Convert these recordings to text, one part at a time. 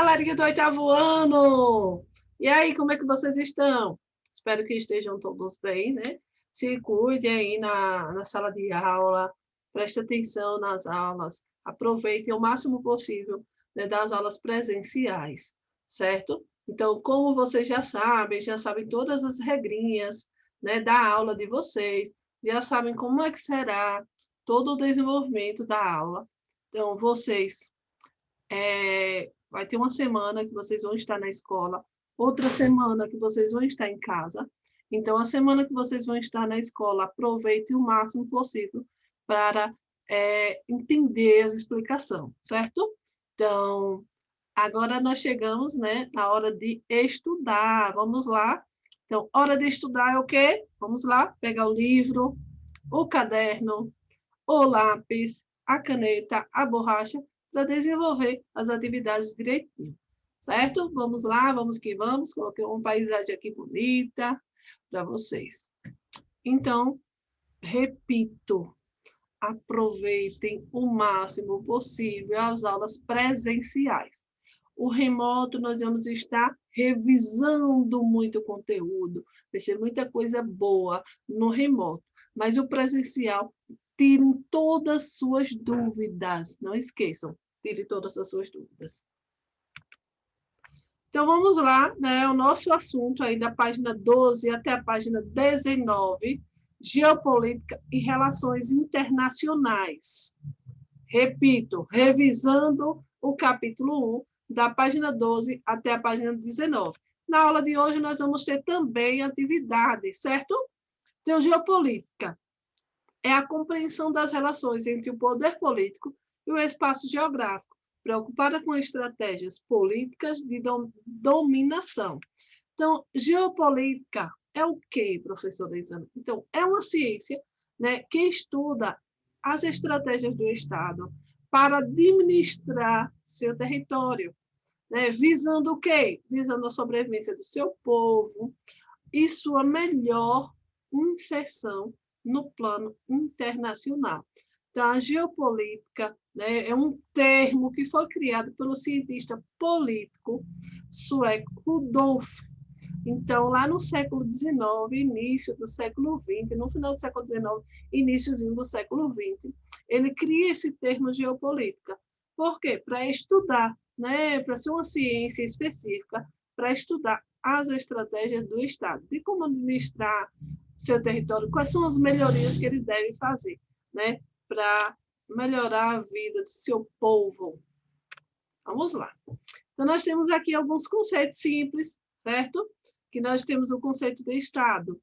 galerinha do 8º ano! E aí, como é que vocês estão? Espero que estejam todos bem, né? Se cuidem aí na sala de aula, prestem atenção nas aulas, aproveitem o máximo possível, né, das aulas presenciais, certo? Então, como vocês já sabem todas as regrinhas, né, da aula de vocês, já sabem como é que será todo o desenvolvimento da aula. Então, vai ter uma semana que vocês vão estar na escola, outra semana que vocês vão estar em casa. Então, a semana que vocês vão estar na escola, aproveitem o máximo possível para entender as explicações, certo? Então, agora nós chegamos, né, na hora de estudar. Vamos lá? Então, hora de estudar é o quê? Vamos lá, pegar o livro, o caderno, o lápis, a caneta, a borracha, para desenvolver as atividades direitinho, certo? Vamos lá, vamos que vamos. Coloquei uma paisagem aqui bonita para vocês. Então, repito, aproveitem o máximo possível as aulas presenciais. O remoto, nós vamos estar revisando muito conteúdo, vai ser muita coisa boa no remoto, mas o presencial, tirem todas as suas dúvidas, não esqueçam, tirem todas as suas dúvidas. Então, vamos lá, né? O nosso assunto aí da página 12 até a página 19, Geopolítica e Relações Internacionais. Repito, revisando o capítulo 1, da página 12 até a página 19. Na aula de hoje, nós vamos ter também atividades, certo? Então, geopolítica é a compreensão das relações entre o poder político e o espaço geográfico, preocupada com estratégias políticas de dominação. Então, geopolítica é o quê, professora Isana? Então, é uma ciência, né, que estuda as estratégias do Estado para administrar seu território, né, visando o quê? Visando a sobrevivência do seu povo e sua melhor inserção no plano internacional. Então, a geopolítica, né, é um termo que foi criado pelo cientista político sueco Rudolf. Então, lá no século XIX, início do século XX, no final do século XIX, iníciozinho do século XX, ele cria esse termo geopolítica. Por quê? Para estudar, né, para ser uma ciência específica, para estudar as estratégias do Estado, de como administrar seu território, quais são as melhorias que ele deve fazer, né, para melhorar a vida do seu povo. Vamos lá. Então, nós temos aqui alguns conceitos simples, certo? Que nós temos o conceito de Estado.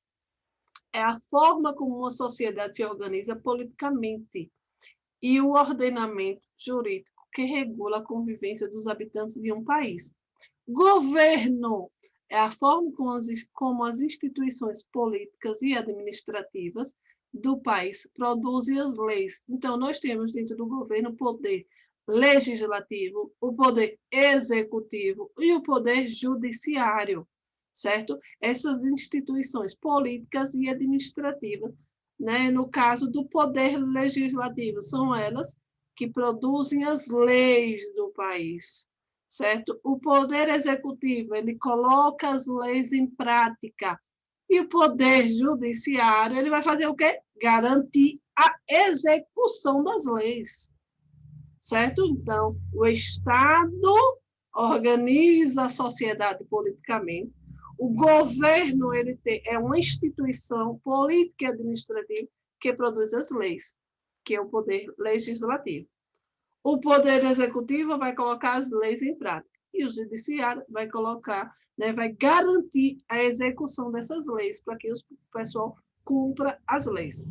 É a forma como uma sociedade se organiza politicamente e o ordenamento jurídico que regula a convivência dos habitantes de um país. Governo é a forma como as instituições políticas e administrativas do país produzem as leis. Então, nós temos dentro do governo o poder legislativo, o poder executivo e o poder judiciário, certo? Essas instituições políticas e administrativas, né? No caso do poder legislativo, são elas que produzem as leis do país, certo? O poder executivo, ele coloca as leis em prática. E o poder judiciário, ele vai fazer o quê? Garantir a execução das leis, certo? Então, o Estado organiza a sociedade politicamente, o governo é uma instituição política e administrativa que produz as leis, que é o poder legislativo. O poder executivo vai colocar as leis em prática e o judiciário vai colocar, né, vai garantir a execução dessas leis para que o pessoal cumpra as leis.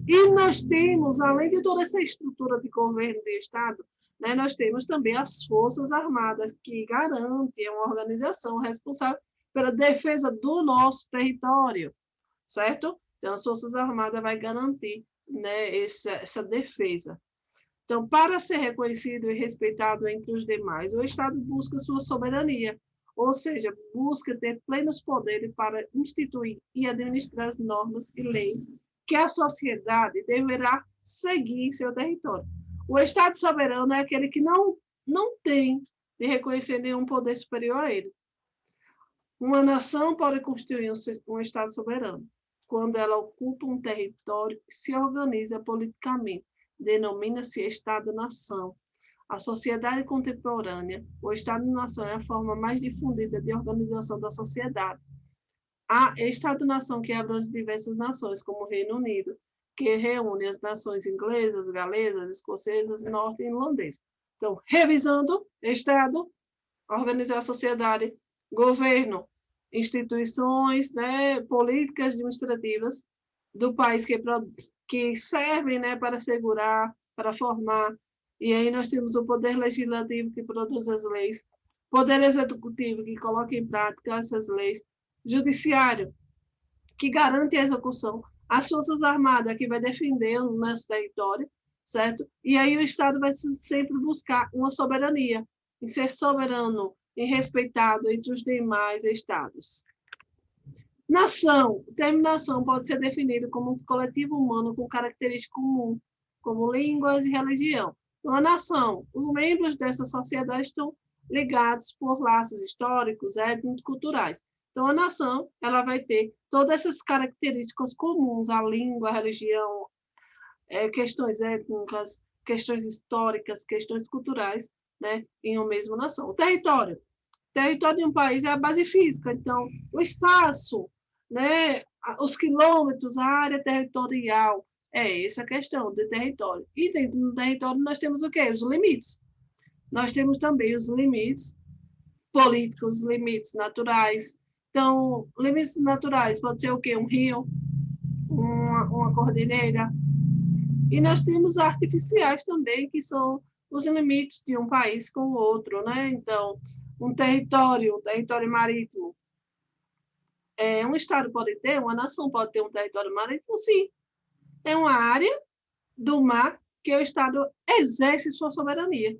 E nós temos, além de toda essa estrutura de governo de Estado, né, nós temos também as Forças Armadas, que garantem uma organização responsável pela defesa do nosso território, certo? Então, as Forças Armadas vai garantir, né, essa defesa. Então, para ser reconhecido e respeitado entre os demais, o Estado busca sua soberania, ou seja, busca ter plenos poderes para instituir e administrar as normas e leis que a sociedade deverá seguir em seu território. O Estado soberano é aquele que não tem de reconhecer nenhum poder superior a ele. Uma nação pode constituir um Estado soberano quando ela ocupa um território e se organiza politicamente. Denomina-se Estado-nação. A sociedade contemporânea, o Estado-nação é a forma mais difundida de organização da sociedade. Há Estado-nação que abrange diversas nações, como o Reino Unido, que reúne as nações inglesas, galesas, escocesas, norte-irlandesas. Então, revisando, Estado, organizar a sociedade, governo, instituições, né, políticas administrativas do país que servem, né, para assegurar, para formar. E aí nós temos o poder legislativo que produz as leis, poder executivo que coloca em prática essas leis, judiciário que garante a execução, as forças armadas que vai defender o nosso território, certo? E aí o Estado vai sempre buscar uma soberania, em ser soberano e respeitado entre os demais estados. Nação. Terminação pode ser definida como um coletivo humano com característica comum, como línguas e religião. Então, a nação, os membros dessa sociedade estão ligados por laços históricos, étnicos, culturais. Então, a nação ela vai ter todas essas características comuns, a língua, a religião, questões étnicas, questões históricas, questões culturais, né, em uma mesma nação. O território. O território de um país é a base física, então, o espaço, né, os quilômetros, a área territorial, é essa a questão do território. E dentro do território nós temos o quê? Os limites. Nós temos também os limites políticos, limites naturais. Então, limites naturais pode ser o quê? Um rio, uma cordilheira. E nós temos artificiais também, que são os limites de um país com o outro, né? Então, um território marítimo. Um estado pode ter, uma nação pode ter um território marítimo, sim. É uma área do mar que o estado exerce sua soberania.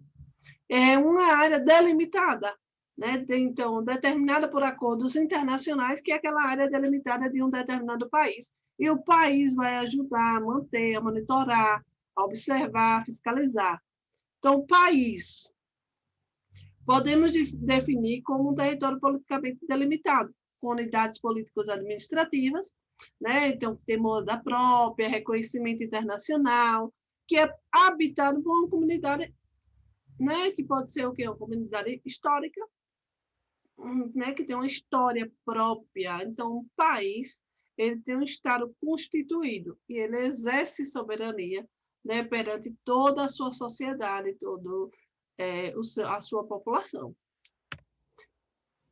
É uma área delimitada, né? Então, determinada por acordos internacionais, que é aquela área delimitada de um determinado país. E o país vai ajudar a manter, a monitorar, a observar, a fiscalizar. Então, o país podemos definir como um território politicamente delimitado, com unidades políticas administrativas, né? Então, tem moeda própria, reconhecimento internacional, que é habitado por uma comunidade, né? Que pode ser o quê? Uma comunidade histórica, né? Que tem uma história própria. Então, o país ele tem um Estado constituído e ele exerce soberania, né? Perante toda a sua sociedade, a sua população.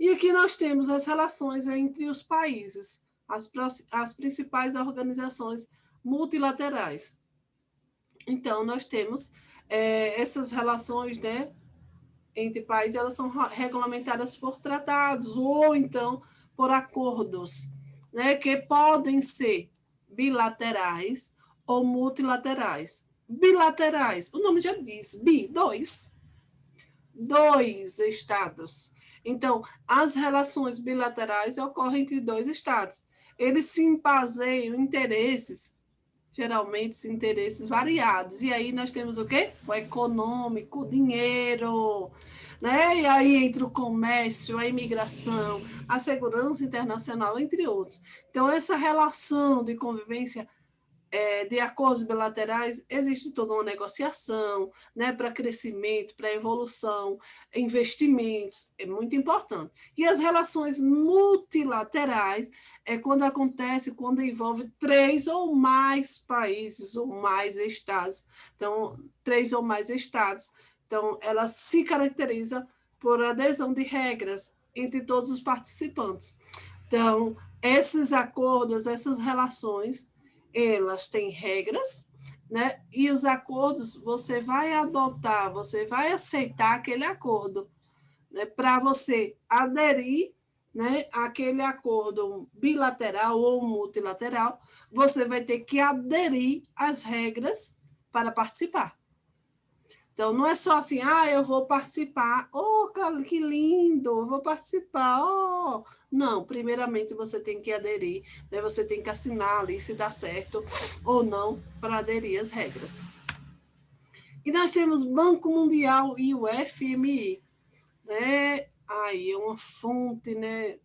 E aqui nós temos as relações entre os países, as principais organizações multilaterais. Então, nós temos essas relações, né, entre países, elas são regulamentadas por tratados ou, então, por acordos, né, que podem ser bilaterais ou multilaterais. Bilaterais, o nome já diz, dois estados. Então, as relações bilaterais ocorrem entre dois estados. Eles se baseiam em interesses, geralmente interesses variados. E aí nós temos o quê? O econômico, o dinheiro, né? E aí entra o comércio, a imigração, a segurança internacional, entre outros. Então, essa relação de convivência de acordos bilaterais, existe toda uma negociação, né, para crescimento, para evolução, investimentos, é muito importante. E as relações multilaterais quando envolve 3 ou mais países ou mais estados. Então, 3 ou mais estados. Então, ela se caracteriza por adesão de regras entre todos os participantes. Então, esses acordos, essas relações, elas têm regras, né? E os acordos você vai adotar, você vai aceitar aquele acordo, né? Para você aderir, né, àquele acordo bilateral ou multilateral, você vai ter que aderir às regras para participar. Então, não é só assim, eu vou participar, que lindo, eu vou participar, Não, primeiramente você tem que aderir, né? Você tem que assinar ali se dá certo ou não para aderir às regras. E nós temos Banco Mundial e o FMI. né? Aí é uma fonte, né?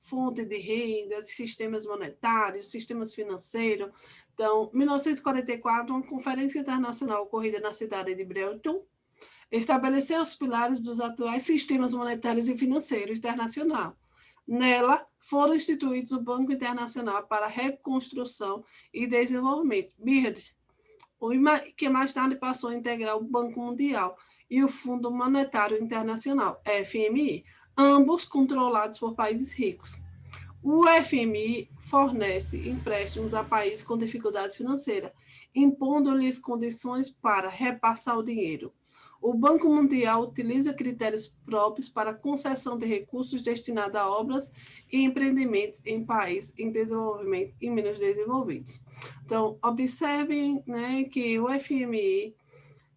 Fonte de renda, de sistemas monetários, sistemas financeiros. Então, 1944, uma conferência internacional ocorrida na cidade de Bretton estabeleceu os pilares dos atuais sistemas monetários e financeiros internacional. Nela, foram instituídos o Banco Internacional para Reconstrução e Desenvolvimento, BIRD, que mais tarde passou a integrar o Banco Mundial e o Fundo Monetário Internacional, FMI, ambos controlados por países ricos. O FMI fornece empréstimos a países com dificuldades financeiras, impondo-lhes condições para repassar o dinheiro. O Banco Mundial utiliza critérios próprios para a concessão de recursos destinados a obras e empreendimentos em países em desenvolvimento e menos desenvolvidos. Então, observem, né, que o FMI,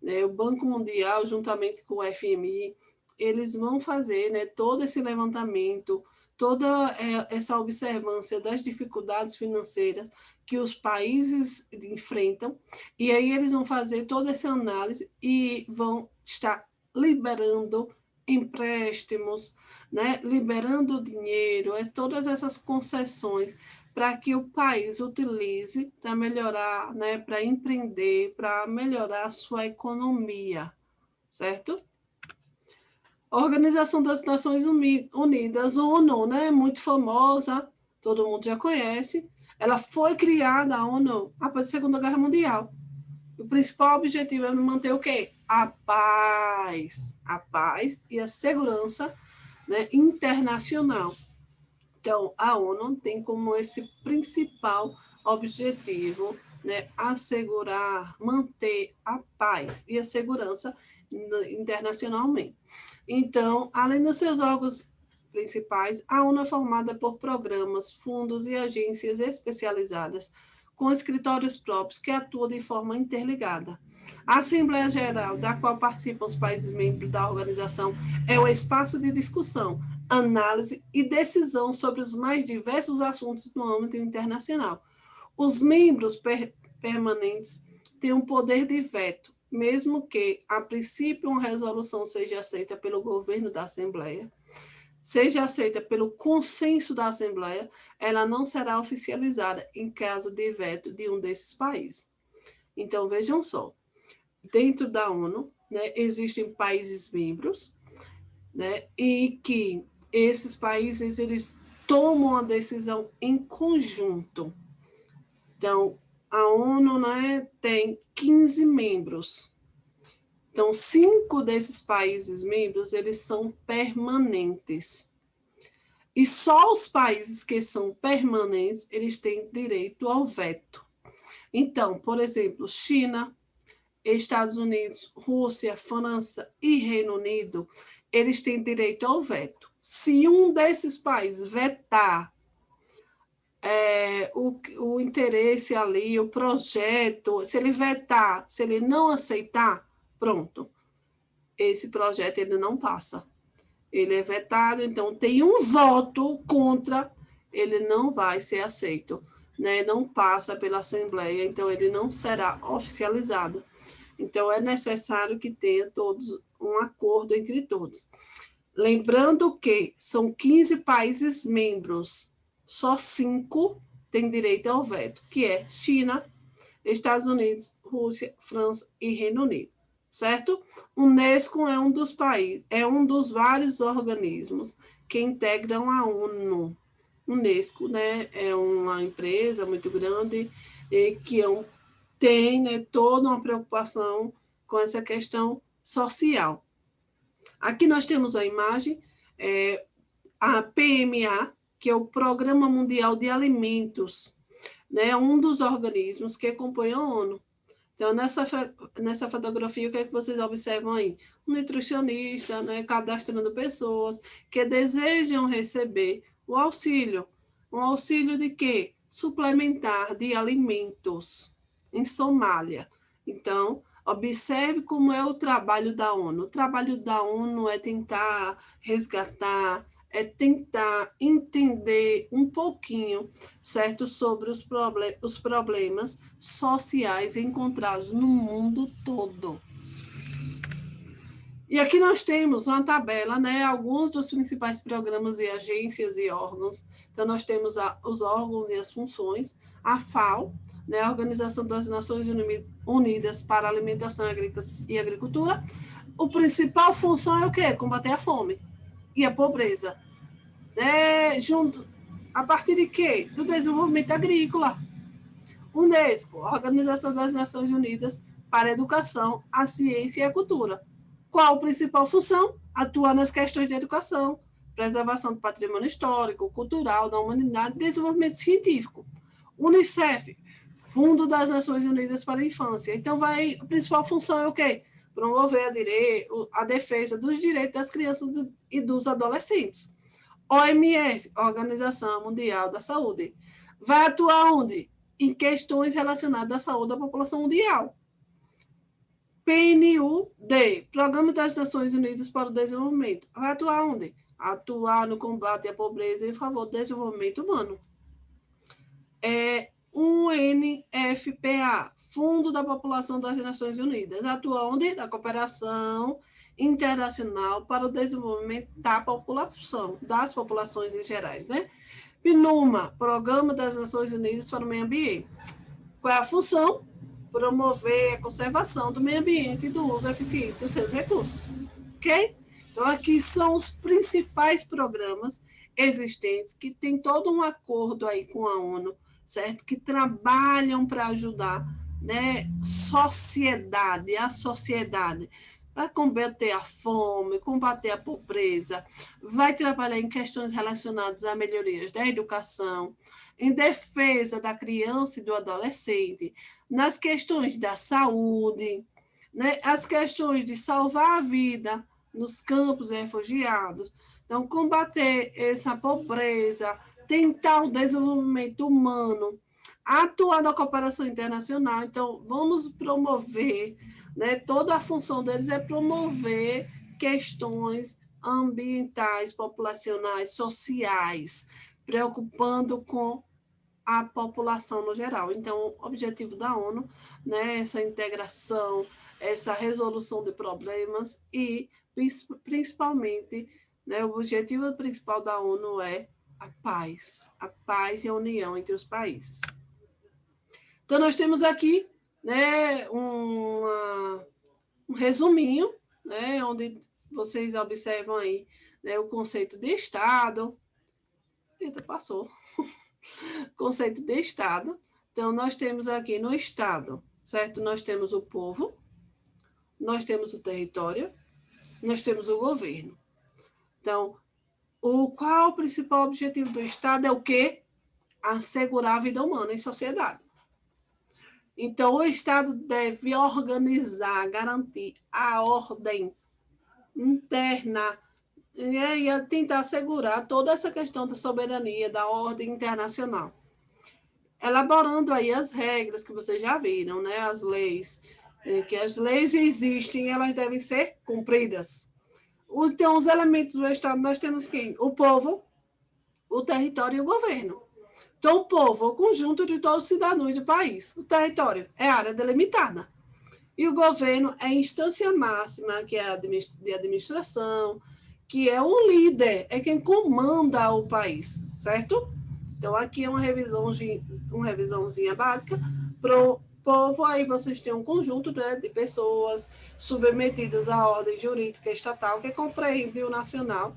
né, o Banco Mundial, juntamente com o FMI, eles vão fazer, né, todo esse levantamento, toda essa observância das dificuldades financeiras que os países enfrentam, e aí eles vão fazer toda essa análise e vão estar liberando empréstimos, né, liberando dinheiro, todas essas concessões para que o país utilize para melhorar, né, para empreender, para melhorar a sua economia, certo? Organização das Nações Unidas, ONU, né, muito famosa, todo mundo já conhece. Ela foi criada, a ONU, após a Segunda Guerra Mundial. O principal objetivo é manter o quê? A paz e a segurança, né, internacional. Então, a ONU tem como esse principal objetivo, né, assegurar, manter a paz e a segurança internacionalmente. Então, além dos seus órgãos principais, a ONU é formada por programas, fundos e agências especializadas, com escritórios próprios que atuam de forma interligada. A Assembleia Geral, da qual participam os países membros da organização, é o espaço de discussão, análise e decisão sobre os mais diversos assuntos no âmbito internacional. Os membros permanentes têm um poder de veto, mesmo que, a princípio, uma resolução seja aceita pelo governo da Assembleia, seja aceita pelo consenso da Assembleia, ela não será oficializada em caso de veto de um desses países. Então, vejam só, dentro da ONU, né, existem países membros, né, e que esses países eles tomam a decisão em conjunto. Então, a ONU, né, tem 15 membros. Então, 5 desses países membros, eles são permanentes. E só os países que são permanentes, eles têm direito ao veto. Então, por exemplo, China, Estados Unidos, Rússia, França e Reino Unido, eles têm direito ao veto. Se um desses países vetar o interesse ali, o projeto, se ele vetar, se ele não aceitar, pronto, esse projeto ele não passa. Ele é vetado, então tem um voto contra, ele não vai ser aceito, né? Não passa pela Assembleia, então ele não será oficializado. Então é necessário que tenha todos um acordo entre todos. Lembrando que são 15 países membros, só 5 têm direito ao veto, que é China, Estados Unidos, Rússia, França e Reino Unido, certo? O Unesco é um dos países, é um dos vários organismos que integram a ONU. Unesco, né, é uma empresa muito grande e que tem, né, toda uma preocupação com essa questão social. Aqui nós temos a imagem, a PMA, que é o Programa Mundial de Alimentos, né, um dos organismos que compõem a ONU. Então, nessa fotografia, o que é que vocês observam aí? Um nutricionista, né, cadastrando pessoas que desejam receber o auxílio. Um auxílio de quê? Suplementar de alimentos em Somália. Então, observe como é o trabalho da ONU. O trabalho da ONU é tentar resgatar, é tentar entender um pouquinho, certo, sobre os problemas sociais encontrados no mundo todo. E aqui nós temos uma tabela, né, alguns dos principais programas e agências e órgãos. Então, nós temos os órgãos e as funções, a FAO, né, a Organização das Nações Unidas para a Alimentação e Agricultura. A principal função é o quê? Combater a fome e a pobreza. Né, junto, a partir de quê? Do desenvolvimento agrícola. Unesco, Organização das Nações Unidas para a Educação, a Ciência e a Cultura. Qual a principal função? Atuar nas questões de educação, preservação do patrimônio histórico, cultural, da humanidade e desenvolvimento científico. Unicef, Fundo das Nações Unidas para a Infância. Então, a principal função é o quê? Promover a defesa dos direitos das crianças e dos adolescentes. OMS, Organização Mundial da Saúde. Vai atuar onde? Em questões relacionadas à saúde da população mundial. PNUD, Programa das Nações Unidas para o Desenvolvimento. Vai atuar onde? Atuar no combate à pobreza em favor do desenvolvimento humano. UNFPA, Fundo da População das Nações Unidas. Atua onde? Na cooperação internacional para o desenvolvimento da população, das populações em gerais, né? PNUMA, Programa das Nações Unidas para o Meio Ambiente. Qual é a função? Promover a conservação do meio ambiente e do uso eficiente dos seus recursos. Ok? Então, aqui são os principais programas existentes que têm todo um acordo aí com a ONU, certo? Que trabalham para ajudar, né, a sociedade, vai combater a fome, combater a pobreza, vai trabalhar em questões relacionadas a melhorias da educação, em defesa da criança e do adolescente, nas questões da saúde, né, as questões de salvar a vida nos campos refugiados. Então, combater essa pobreza, tentar o desenvolvimento humano, atuar na cooperação internacional. Então, vamos promover, né, toda a função deles é promover questões ambientais, populacionais, sociais, preocupando com a população no geral. Então, o objetivo da ONU, né, essa integração, essa resolução de problemas e, principalmente, né, o objetivo principal da ONU é a paz e a união entre os países. Então, nós temos aqui, né, um resuminho, né, onde vocês observam aí, né, o conceito de Estado. Eita, passou. Conceito de Estado. Então, nós temos aqui no Estado, certo? Nós temos o povo, nós temos o território, nós temos o governo. Então, qual o principal objetivo do Estado é o quê? Assegurar a vida humana em sociedade. Então, o Estado deve organizar, garantir a ordem interna, né, e tentar assegurar toda essa questão da soberania, da ordem internacional. Elaborando aí as regras que vocês já viram, né? As leis, que as leis existem, elas devem ser cumpridas. Então, os elementos do Estado, nós temos quem? O povo, o território e o governo. Então, o povo, o conjunto de todos os cidadãos do país. O território é área delimitada. E o governo é a instância máxima, que é a de administração, que é o líder, é quem comanda o país, certo? Então, aqui é uma revisãozinha básica para o povo. Aí vocês têm um conjunto, né, de pessoas submetidas à ordem jurídica estatal, que compreende o nacional,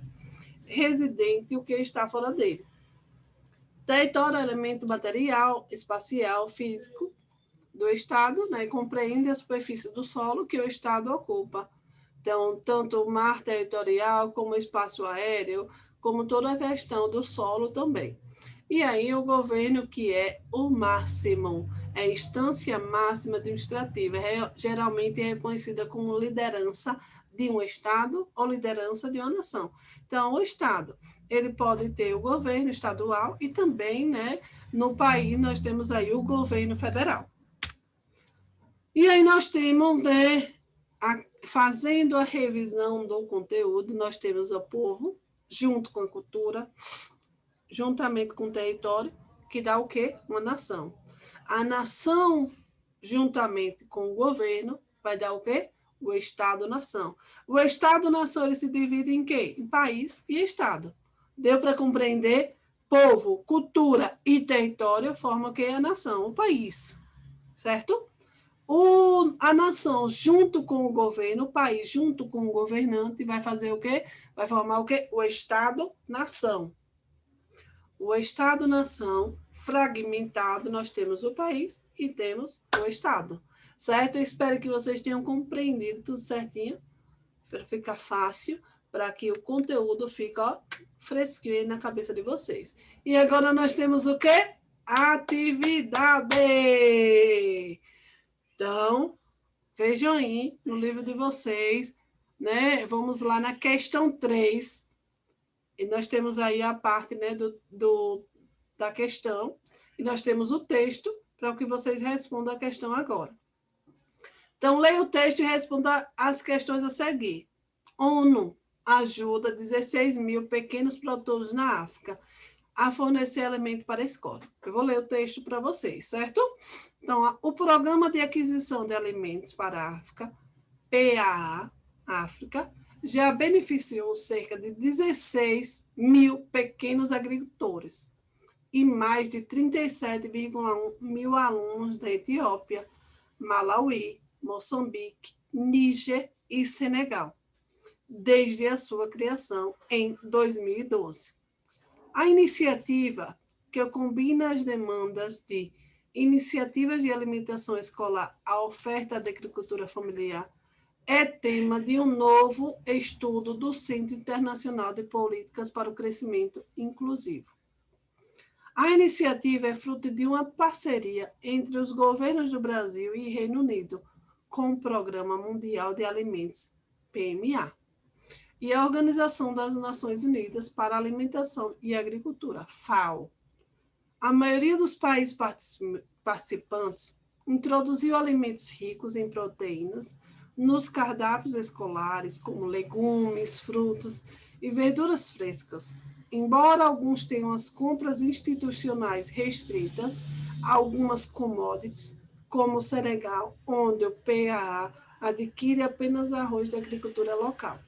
residente e o que está fora dele. Território é elemento material, espacial, físico do Estado, né, compreende a superfície do solo que o Estado ocupa. Então, tanto o mar territorial, como o espaço aéreo, como toda a questão do solo também. E aí o governo, que é o máximo, é a instância máxima administrativa, geralmente é reconhecida como liderança de um Estado ou liderança de uma nação. Então, o Estado, ele pode ter o governo estadual e também, né, no país nós temos aí o governo federal. E aí nós temos, né, fazendo a revisão do conteúdo, nós temos o povo, junto com a cultura, juntamente com o território, que dá o quê? Uma nação. A nação, juntamente com o governo, vai dar o quê? O Estado-nação. O Estado-nação ele se divide em quê? Em país e Estado. Deu para compreender? Povo, cultura e território formam o que é a nação, o país. Certo? A nação, junto com o governo, o país, junto com o governante, vai fazer o quê? Vai formar o quê? O Estado-nação. O Estado-nação fragmentado, nós temos o país e temos o Estado. Certo? Eu espero que vocês tenham compreendido tudo certinho, para ficar fácil, para que o conteúdo fique fresquinho na cabeça de vocês. E agora nós temos o quê? Atividade! Então, vejam aí no livro de vocês, né? Vamos lá na questão 3. E nós temos aí a parte, né, da questão. E nós temos o texto para que vocês respondam a questão agora. Então, leia o texto e responda as questões a seguir. ONU ajuda 16 mil pequenos produtores na África a fornecer alimento para a escola. Eu vou ler o texto para vocês, certo? Então, o Programa de Aquisição de Alimentos para a África, PAA, África, já beneficiou cerca de 16 mil pequenos agricultores e mais de 37,1 mil alunos da Etiópia, Malawi, Moçambique, Níger e Senegal, desde a sua criação em 2012. A iniciativa, que combina as demandas de iniciativas de alimentação escolar à oferta da agricultura familiar, é tema de um novo estudo do Centro Internacional de Políticas para o Crescimento Inclusivo. A iniciativa é fruto de uma parceria entre os governos do Brasil e Reino Unido, com o Programa Mundial de Alimentos, PMA, e a Organização das Nações Unidas para a Alimentação e Agricultura, FAO. A maioria dos países participantes introduziu alimentos ricos em proteínas nos cardápios escolares, como legumes, frutas e verduras frescas. Embora alguns tenham as compras institucionais restritas a algumas commodities, como o Senegal, onde o PAA adquire apenas arroz da agricultura local.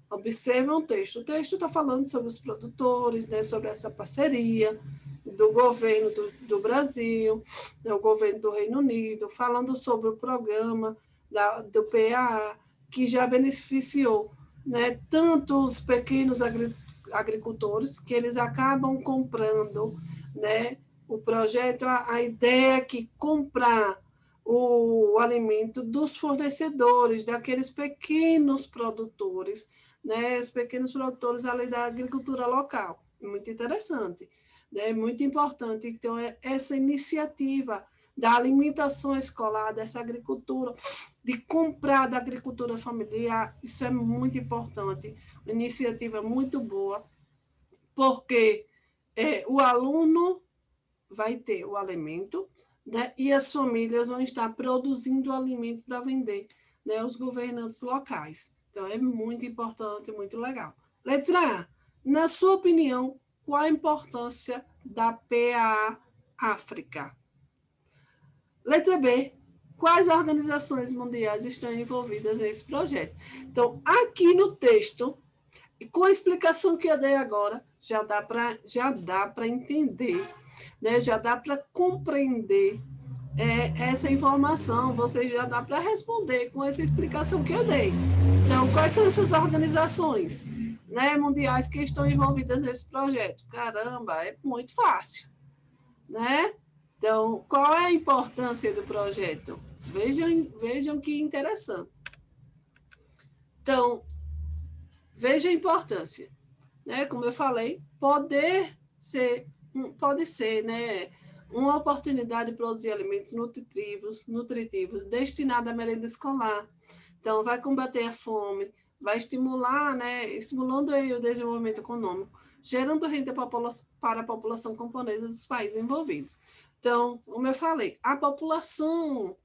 Observem o texto. O texto está falando sobre os produtores, né, sobre essa parceria do governo do Brasil, do governo do Reino Unido, falando sobre o programa do PAA, que já beneficiou, né, tanto os pequenos agricultores, que eles acabam comprando, né, o projeto, a ideia é que comprar o alimento dos fornecedores, daqueles pequenos produtores, né, os pequenos produtores ali da agricultura local. Muito interessante, né, muito importante. Então, essa iniciativa da alimentação escolar, dessa agricultura, de comprar da agricultura familiar, isso é muito importante, uma iniciativa muito boa, porque o aluno vai ter o alimento, né, e as famílias vão estar produzindo alimento para vender, né, os governantes locais. Então, é muito importante, muito legal. Letra A, na sua opinião, qual a importância da PAA África? Letra B, quais organizações mundiais estão envolvidas nesse projeto? Então, aqui no texto, com a explicação que eu dei agora, já dá para entender, né? Já dá para compreender essa informação, você já dá para responder com essa explicação que eu dei. Então, quais são essas organizações, né, mundiais que estão envolvidas nesse projeto? Caramba, é muito fácil, né? Então, qual é a importância do projeto? Vejam que interessante. Então, veja a importância, né? Como eu falei, pode ser, né, uma oportunidade de produzir alimentos nutritivos destinados à merenda escolar. Então, vai combater a fome, vai estimular, né, estimulando aí o desenvolvimento econômico, gerando renda para a população camponesa dos países envolvidos. Então, como eu falei, a população,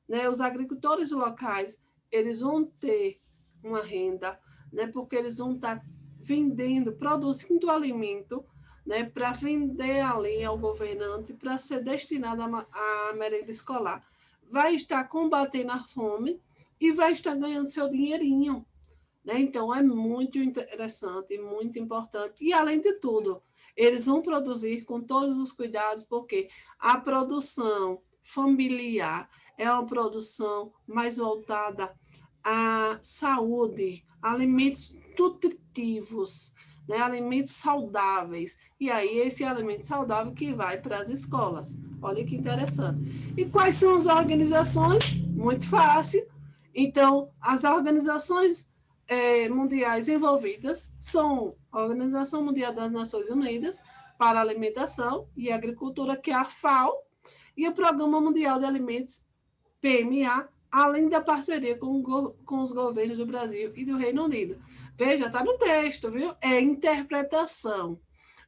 né, os agricultores locais, eles vão ter uma renda, né, porque eles vão estar vendendo, produzindo alimento, né, para vender ali ao governante, para ser destinado à merenda escolar. Vai estar combatendo a fome e vai estar ganhando seu dinheirinho. Né? Então, é muito interessante, muito importante. E, além de tudo, eles vão produzir com todos os cuidados, porque a produção familiar é uma produção mais voltada à saúde, alimentos nutritivos, né? Alimentos saudáveis. E aí, esse alimento saudável que vai para as escolas. Olha que interessante. E quais são as organizações? Muito fácil. Então, as organizações mundiais envolvidas são a Organização Mundial das Nações Unidas para a Alimentação e Agricultura, que é a FAO, e o Programa Mundial de Alimentos, PMA, além da parceria com os governos do Brasil e do Reino Unido. Veja, está no texto, viu? É interpretação,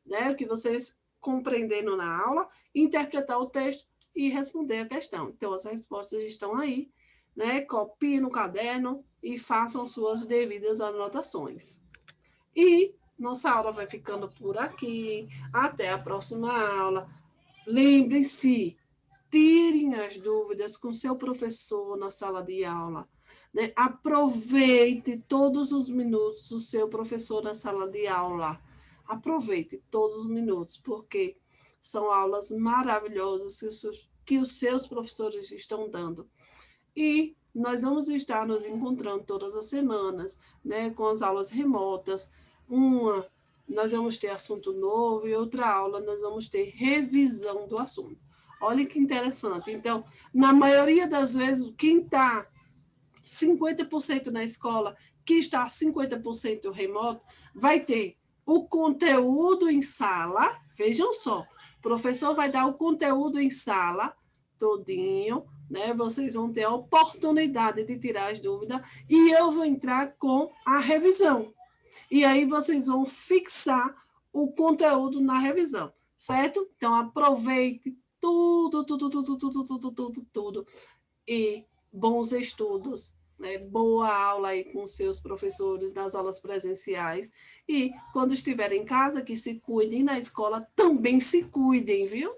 né? O que vocês compreenderam na aula, interpretar o texto e responder a questão. Então, as respostas estão aí, né? Copiem no caderno e façam suas devidas anotações. E nossa aula vai ficando por aqui. Até a próxima aula. Lembrem-se, tirem as dúvidas com seu professor na sala de aula. Né? Aproveite todos os minutos do seu professor na sala de aula. Aproveite todos os minutos, porque são aulas maravilhosas que os seus professores estão dando. E nós vamos estar nos encontrando todas as semanas, né, com as aulas remotas. Uma, nós vamos ter assunto novo, e outra aula nós vamos ter revisão do assunto. Olha que interessante. Então, na maioria das vezes, quem está 50% na escola, que está 50% remoto, vai ter o conteúdo em sala. Vejam só, o professor vai dar o conteúdo em sala todinho, né? Vocês vão ter a oportunidade de tirar as dúvidas e eu vou entrar com a revisão. E aí vocês vão fixar o conteúdo na revisão, certo? Então, aproveite tudo. E bons estudos, né? Boa aula aí com seus professores nas aulas presenciais. E quando estiverem em casa, que se cuidem, na escola também se cuidem, viu?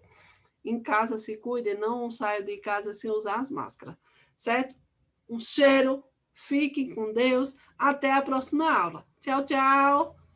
Em casa se cuidem, não saiam de casa sem usar as máscaras, certo? Um cheiro, fiquem com Deus, até a próxima aula. Tchau, tchau!